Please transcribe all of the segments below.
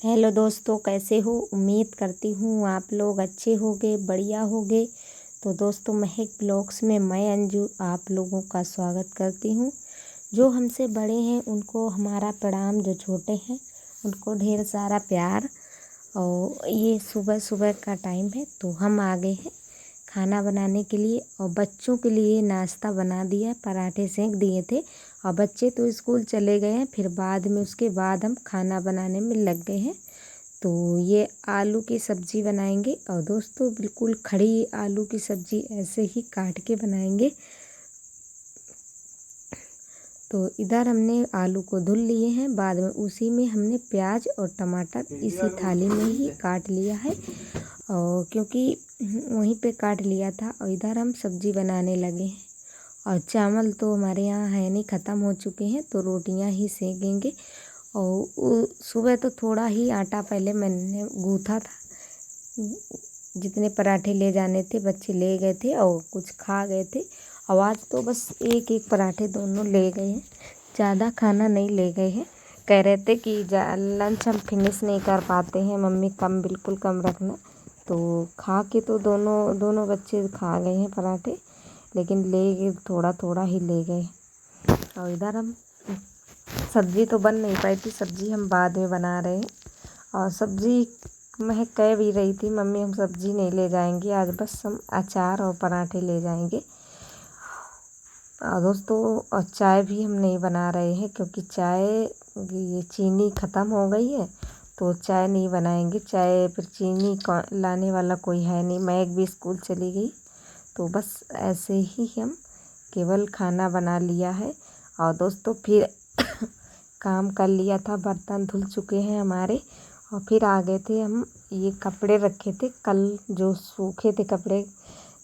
Hello दोस्तों, कैसे हो। उम्मीद करती हूँ आप लोग अच्छे होगे, बढ़िया होगे। तो दोस्तों, महक ब्लॉग्स में मैं अंजू आप लोगों का स्वागत करती हूँ। जो हमसे बड़े हैं उनको हमारा प्रणाम, जो छोटे हैं उनको ढेर सारा प्यार। और ये सुबह सुबह का टाइम है तो हम आ गए हैं खाना बनाने के लिए। और बच्चों के लिए नाश्ता बना दिया, पराठे सेंक दिए थे। और बच्चे तो स्कूल चले गए हैं, फिर बाद में उसके बाद हम खाना बनाने में लग गए हैं। तो ये आलू की सब्ज़ी बनाएंगे। और दोस्तों, बिल्कुल खड़ी आलू की सब्ज़ी ऐसे ही काट के बनाएंगे। तो इधर हमने आलू को धुल लिए हैं, बाद में उसी में हमने प्याज और टमाटर इसी थाली में ही काट लिया है। और क्योंकि वहीं पे काट लिया था। और इधर हम सब्ज़ी बनाने लगे हैं। और चावल तो हमारे यहाँ है नहीं, ख़त्म हो चुके हैं, तो रोटियां ही सेकेंगे। और सुबह तो थोड़ा ही आटा पहले मैंने गूँथा था। जितने पराठे ले जाने थे बच्चे ले गए थे और कुछ खा गए थे। और आज तो बस एक एक पराठे दोनों ले गए हैं, ज़्यादा खाना नहीं ले गए हैं। कह रहे थे कि लंच हम फिनिश नहीं कर पाते हैं मम्मी, कम बिल्कुल कम रखना। तो खा के तो दोनों बच्चे खा गए हैं पराठे, लेकिन ले गए थोड़ा थोड़ा ही ले गए। और इधर हम सब्ज़ी तो बन नहीं पाई थी, सब्ज़ी हम बाद में बना रहे हैं। और सब्ज़ी महक कह भी रही थी, मम्मी हम सब्ज़ी नहीं ले जाएंगे आज, बस हम अचार और पराठे ले जाएंगे। और दोस्तों, और चाय भी हम नहीं बना रहे हैं क्योंकि चाय ये चीनी ख़त्म हो गई है, तो चाय नहीं बनाएंगे। चाय फिर चीनी लाने वाला कोई है नहीं, महक भी स्कूल चली गई। तो बस ऐसे ही हम केवल खाना बना लिया है। और दोस्तों, फिर काम कर लिया था, बर्तन धुल चुके हैं हमारे। और फिर आ गए थे हम, ये कपड़े रखे थे कल जो सूखे थे कपड़े,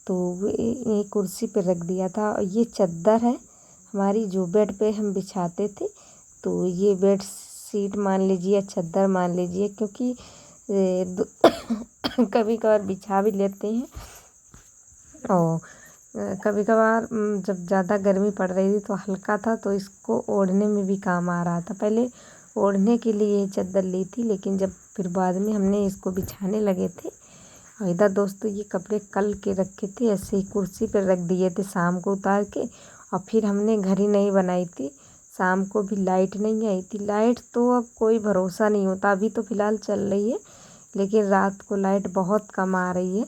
तो ये कुर्सी पे रख दिया था। और ये चादर है हमारी जो बेड पे हम बिछाते थे, तो ये बेड शीट मान लीजिए, चादर मान लीजिए, क्योंकि कभी कभार बिछा भी लेते हैं। और कभी कभार जब ज़्यादा गर्मी पड़ रही थी तो हल्का था, तो इसको ओढ़ने में भी काम आ रहा था। पहले ओढ़ने के लिए चादर ली थी, लेकिन जब फिर बाद में हमने इसको बिछाने लगे थे। और इधर दोस्तों, ये कपड़े कल के रखे थे, ऐसे ही कुर्सी पर रख दिए थे शाम को उतार के। और फिर हमने घड़ी नहीं बनाई थी, शाम को भी लाइट नहीं आई थी। लाइट तो अब कोई भरोसा नहीं होता, अभी तो फ़िलहाल चल रही है, लेकिन रात को लाइट बहुत कम आ रही है।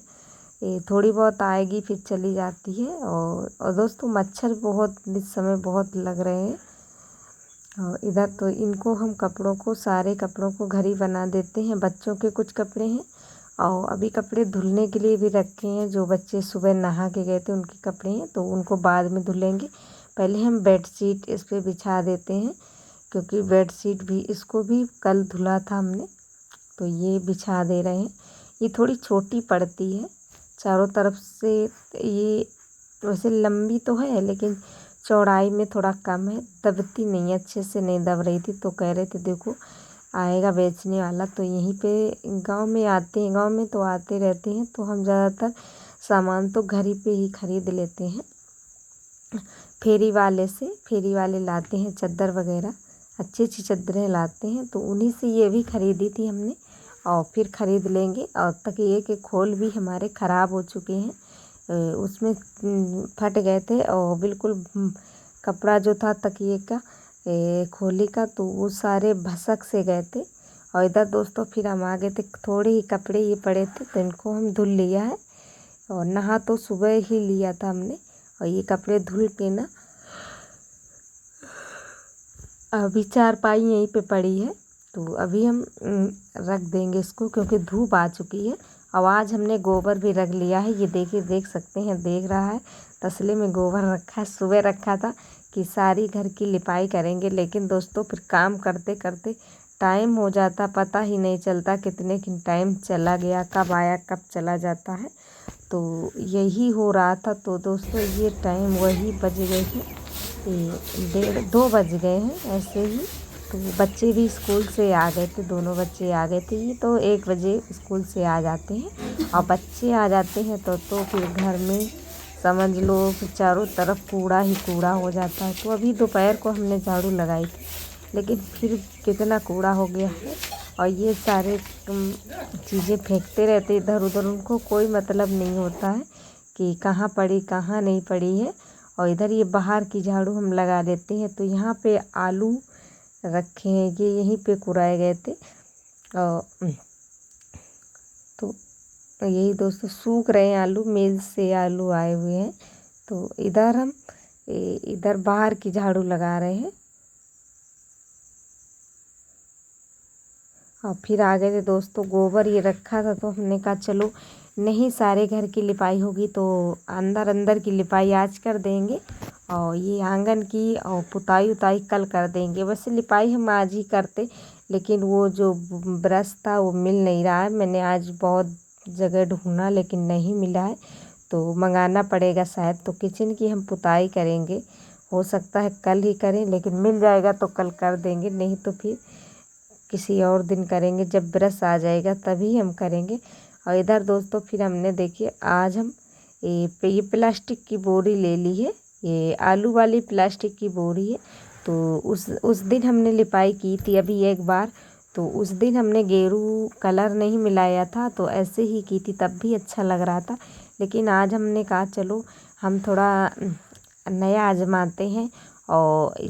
ये थोड़ी बहुत आएगी फिर चली जाती है। और दोस्तों, मच्छर बहुत इस समय बहुत लग रहे हैं। और इधर तो इनको हम कपड़ों को, सारे कपड़ों को घड़ी बना देते हैं। बच्चों के कुछ कपड़े हैं और अभी कपड़े धुलने के लिए भी रखे हैं, जो बच्चे सुबह नहा के गए थे उनके कपड़े हैं, तो उनको बाद में धुलेंगे। पहले हम बेडशीट इस पर बिछा देते हैं, क्योंकि बेडशीट भी इसको भी कल धुला था हमने, तो ये बिछा दे रहे हैं। ये थोड़ी छोटी पड़ती है चारों तरफ से, ये वैसे लंबी तो है लेकिन चौड़ाई में थोड़ा कम है, दबती नहीं है, अच्छे से नहीं दब रही थी। तो कह रहे थे देखो आएगा बेचने वाला, तो यहीं पे गांव में आते हैं, गांव में तो आते रहते हैं, तो हम ज़्यादातर सामान तो घर ही पे ही ख़रीद लेते हैं। फेरी वाले लाते हैं चादर वगैरह, अच्छी अच्छी चादरें लाते हैं, तो उन्हीं से ये भी ख़रीदी थी हमने और फिर ख़रीद लेंगे। और तकिए के खोल भी हमारे ख़राब हो चुके हैं, उसमें फट गए थे और बिल्कुल कपड़ा जो था तकिए का खोली का, तो वो सारे भसक से गए थे। और इधर दोस्तों, फिर हम आ गए थे, थोड़े ही कपड़े ये पड़े थे, तो इनको हम धुल लिया है। और नहा तो सुबह ही लिया था हमने। और ये कपड़े धुल के ना, अभी चारपाई यहीं पे पड़ी है, तो अभी हम रख देंगे इसको, क्योंकि धूप आ चुकी है। और आज हमने गोबर भी रख लिया है, ये देखिए, देख सकते हैं, देख रहा है, तसले में गोबर रखा है। सुबह रखा था कि सारी घर की लिपाई करेंगे, लेकिन दोस्तों फिर काम करते करते टाइम हो जाता, पता ही नहीं चलता कितने टाइम चला गया, कब आया कब चला जाता है। तो यही हो रहा था। तो दोस्तों, ये टाइम वही बज गए हैं, 1:30-2 बज गए हैं ऐसे ही। तो बच्चे भी स्कूल से आ गए थे, दोनों बच्चे आ गए थे। ये तो 1 बजे स्कूल से आ जाते हैं। और बच्चे आ जाते हैं तो फिर घर में समझ लो कि चारों तरफ कूड़ा ही कूड़ा हो जाता है। तो अभी दोपहर को हमने झाड़ू लगाई थी, लेकिन फिर कितना कूड़ा हो गया है। और ये सारे चीज़ें फेंकते रहते इधर उधर, उनको कोई मतलब नहीं होता है कि कहाँ पड़ी कहाँ नहीं पड़ी है। और इधर ये बाहर की झाड़ू हम लगा देते हैं। तो यहाँ पे आलू रखे हैं, ये यहीं पे कुड़ाए गए थे। और तो यही दोस्तों सूख रहे हैं आलू, मिल से आलू आए हुए हैं। तो इधर हम इधर बाहर की झाड़ू लगा रहे हैं। और फिर आ गए थे दोस्तों, गोबर ये रखा था तो हमने कहा चलो नहीं सारे घर की लिपाई होगी तो अंदर अंदर की लिपाई आज कर देंगे और ये आंगन की और पुताई उताई कल कर देंगे। वैसे लिपाई हम आज ही करते, लेकिन वो जो ब्रश था वो मिल नहीं रहा है। मैंने आज बहुत जगह ढूंढा लेकिन नहीं मिला है, तो मंगाना पड़ेगा शायद। तो किचन की हम पुताई करेंगे, हो सकता है कल ही करें, लेकिन मिल जाएगा तो कल कर देंगे, नहीं तो फिर किसी और दिन करेंगे। जब ब्रश आ जाएगा तभी हम करेंगे। और इधर दोस्तों फिर हमने देखिए आज हम ये प्लास्टिक की बोरी ले ली है, ये आलू वाली प्लास्टिक की बोरी है। तो उस दिन हमने लिपाई की थी अभी एक बार, तो उस दिन हमने गेरू कलर नहीं मिलाया था, तो ऐसे ही की थी, तब भी अच्छा लग रहा था। लेकिन आज हमने कहा चलो हम थोड़ा नया आजमाते हैं और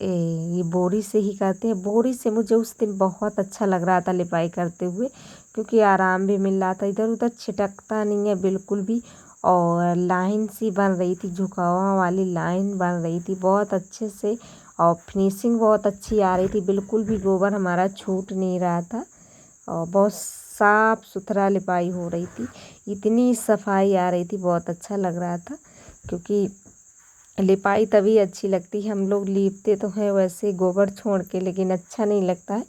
ये बोरी से ही करते हैं। बोरी से मुझे उस दिन बहुत अच्छा लग रहा था लिपाई करते हुए, क्योंकि आराम भी मिल रहा था, इधर उधर छिटकता नहीं है बिल्कुल भी। और लाइन सी बन रही थी, झुकाव वाली लाइन बन रही थी बहुत अच्छे से, और फिनिशिंग बहुत अच्छी आ रही थी, बिल्कुल भी गोबर हमारा छूट नहीं रहा था और बहुत साफ़ सुथरा लिपाई हो रही थी। इतनी सफाई आ रही थी, बहुत अच्छा लग रहा था। क्योंकि लिपाई तभी अच्छी लगती है, हम लोग लीपते तो हैं वैसे गोबर छोड़ के, लेकिन अच्छा नहीं लगता है,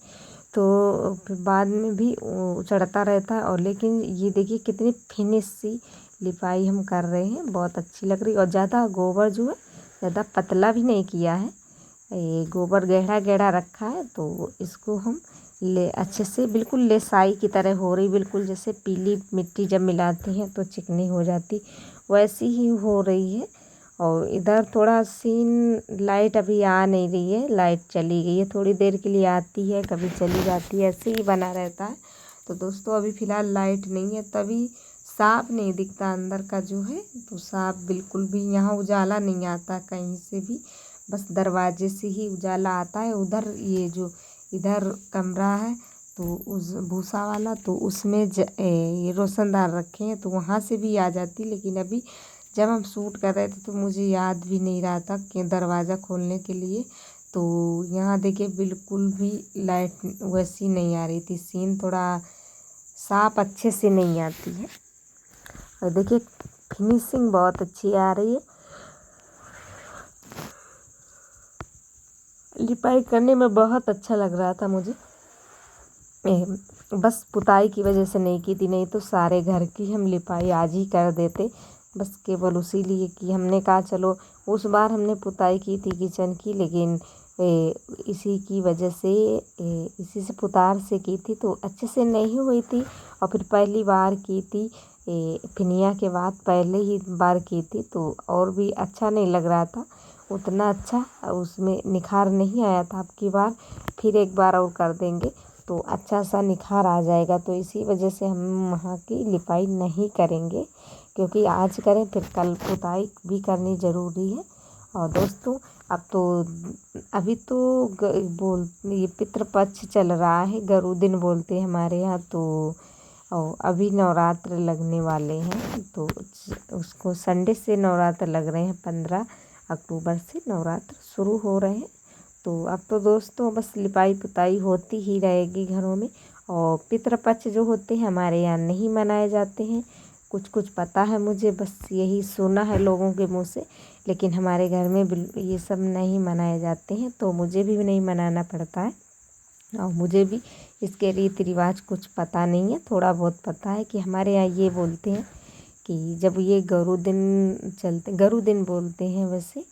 तो फिर बाद में भी चढ़ता रहता है। और लेकिन ये देखिए कितनी फिनिश सी लिपाई हम कर रहे हैं, बहुत अच्छी लग रही। और ज़्यादा गोबर जो है ज़्यादा पतला भी नहीं किया है, ये गोबर गहरा गहरा रखा है। तो इसको हम अच्छे से बिल्कुल लेसाई की तरह हो रही, बिल्कुल जैसे पीली मिट्टी जब मिलाते हैं तो चिकनी हो जाती, वैसी ही हो रही है। और इधर थोड़ा सीन लाइट अभी आ नहीं रही है, लाइट चली गई है, थोड़ी देर के लिए आती है कभी चली जाती है, ऐसे ही बना रहता है। तो दोस्तों अभी फ़िलहाल लाइट नहीं है, तभी साफ नहीं दिखता अंदर का जो है, तो साफ बिल्कुल भी यहाँ उजाला नहीं आता कहीं से भी, बस दरवाजे से ही उजाला आता है। उधर ये जो इधर कमरा है तो उस भूसा वाला, तो उसमें ये रोशनदान रखे हैं तो वहाँ से भी आ जाती, लेकिन अभी जब हम शूट कर रहे थे तो मुझे याद भी नहीं रहा था कि दरवाज़ा खोलने के लिए। तो यहाँ देखिए बिल्कुल भी लाइट वैसी नहीं आ रही थी, सीन थोड़ा साफ अच्छे से नहीं आती है। और देखिए फिनिशिंग बहुत अच्छी आ रही है, लिपाई करने में बहुत अच्छा लग रहा था मुझे। बस पुताई की वजह से नहीं की थी, नहीं तो सारे घर की हम लिपाई आज ही कर देते। बस केवल उसी लिए कि हमने कहा चलो, उस बार हमने पुताई की थी किचन की, लेकिन इसी की वजह से इसी से पुतार से की थी तो अच्छे से नहीं हुई थी। और फिर पहली बार की थी, फिनिया के बाद पहले ही बार की थी, तो और भी अच्छा नहीं लग रहा था उतना अच्छा, उसमें निखार नहीं आया था। अब की बार फिर एक बार और कर देंगे तो अच्छा सा निखार आ जाएगा। तो इसी वजह से हम वहाँ की लिपाई नहीं करेंगे, क्योंकि आज करें फिर कल पुताई भी करनी ज़रूरी है। और दोस्तों अब तो अभी तो ये पितृपक्ष चल रहा है, गरु दिन बोलते हैं हमारे यहाँ, तो और अभी नवरात्र लगने वाले हैं, तो उसको संडे से नवरात्र लग रहे हैं, 15 अक्टूबर से नवरात्र शुरू हो रहे हैं। तो अब तो दोस्तों बस लिपाई पुताई होती ही रहेगी घरों में। और पितृपक्ष जो होते हैं हमारे यहाँ नहीं मनाए जाते हैं, कुछ कुछ पता है मुझे, बस यही सुना है लोगों के मुँह से, लेकिन हमारे घर में ये सब नहीं मनाए जाते हैं, तो मुझे भी नहीं मनाना पड़ता है। और मुझे भी इसके रीति रिवाज कुछ पता नहीं है, थोड़ा बहुत पता है कि हमारे यहाँ ये बोलते हैं कि जब ये गरु दिन बोलते हैं, वैसे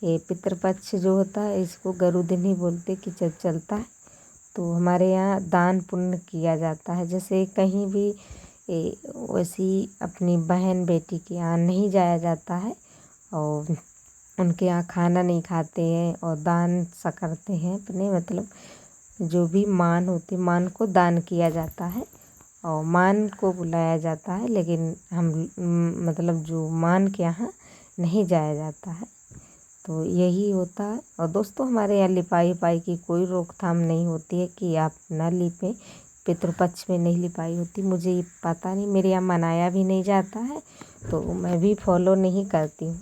ये पितृपक्ष जो होता है इसको गरु दिन ही बोलते कि जब चलता है तो हमारे यहाँ दान पुण्य किया जाता है। जैसे कहीं भी वैसी अपनी बहन बेटी के यहाँ नहीं जाया जाता है और उनके यहाँ खाना नहीं खाते हैं और दान सा करते हैं अपने, मतलब जो भी मान होती मान को दान किया जाता है और मान को बुलाया जाता है, लेकिन हम मतलब जो मान के यहाँ नहीं जाया जाता है। तो यही होता है। और दोस्तों हमारे यहाँ लिपाई पाई की कोई रोकथाम नहीं होती है कि आप ना लिपें, पितृपक्ष में नहीं लिपाई होती। मुझे ये पता नहीं, मेरे यहाँ मनाया भी नहीं जाता है तो मैं भी फॉलो नहीं करती हूँ।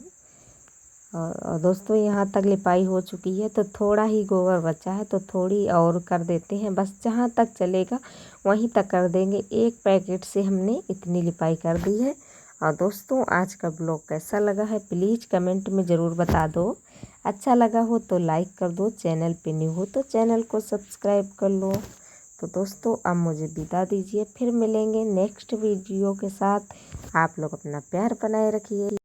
और दोस्तों यहाँ तक लिपाई हो चुकी है तो थोड़ा ही गोबर बचा है तो थोड़ी और कर देते हैं, बस जहाँ तक चलेगा वहीं तक कर देंगे। एक पैकेट से हमने इतनी लिपाई कर दी है। और दोस्तों आज का ब्लॉग कैसा लगा है प्लीज़ कमेंट में ज़रूर बता दो। अच्छा लगा हो तो लाइक कर दो, चैनल पे न्यू हो तो चैनल को सब्सक्राइब कर लो। तो दोस्तों अब मुझे विदा दीजिए, फिर मिलेंगे नेक्स्ट वीडियो के साथ। आप लोग अपना प्यार बनाए रखिए।